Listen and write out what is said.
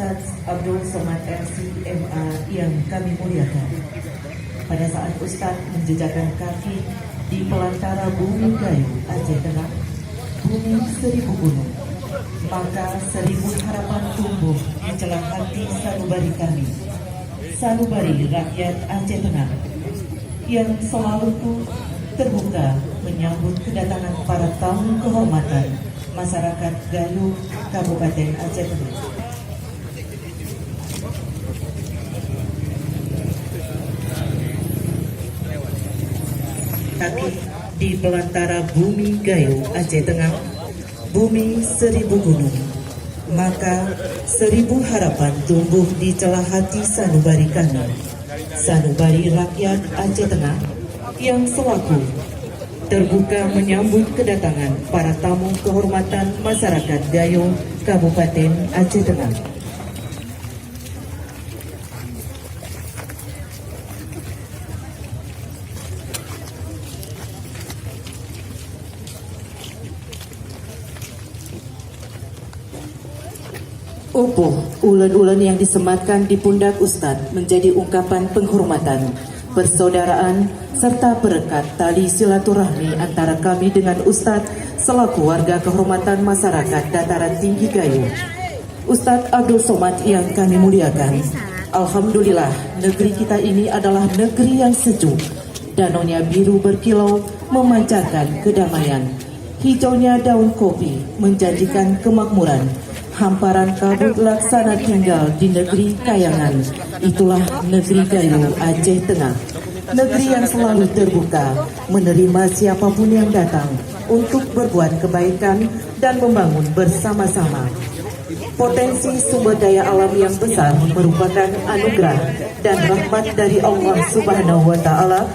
Ustadz Abdul Somad LC.MA yang kami muliakan. Pada saat Ustadz menjejakkan kaki di pelantara bumi Gayo, Aceh Tengah, bumi seribu gunung, maka seribu harapan tumbuh di celah hati sanubari kami, sanubari rakyat Aceh Tengah, yang selalu terbuka menyambut kedatangan para tamu kehormatan masyarakat Gayo, Kabupaten Aceh Tengah. Kaki di pelantara bumi Gayo, Aceh Tengah, bumi seribu gunung, maka seribu harapan tumbuh di celah hati sanubari kami, sanubari rakyat Aceh Tengah, yang selaku terbuka menyambut kedatangan para tamu kehormatan masyarakat Gayo, Kabupaten Aceh Tengah. Upuh, ulen-ulen yang disematkan di pundak Ustadz menjadi ungkapan penghormatan, persaudaraan, serta perekat tali silaturahmi antara kami dengan Ustadz selaku warga kehormatan masyarakat Dataran Tinggi Gayo. Ustadz Abdul Somad yang kami muliakan, alhamdulillah negeri kita ini adalah negeri yang sejuk. Danaunya biru berkilau memancarkan kedamaian. Hijaunya daun kopi menjanjikan kemakmuran. Hamparan kabut laksana tinggal di negeri kayangan. Itulah negeri Gayo, Aceh Tengah. Negeri yang selalu terbuka menerima siapapun yang datang untuk berbuat kebaikan dan membangun bersama-sama. Potensi sumber daya alam yang besar merupakan anugerah dan rahmat dari Allah Subhanahu wa Ta'ala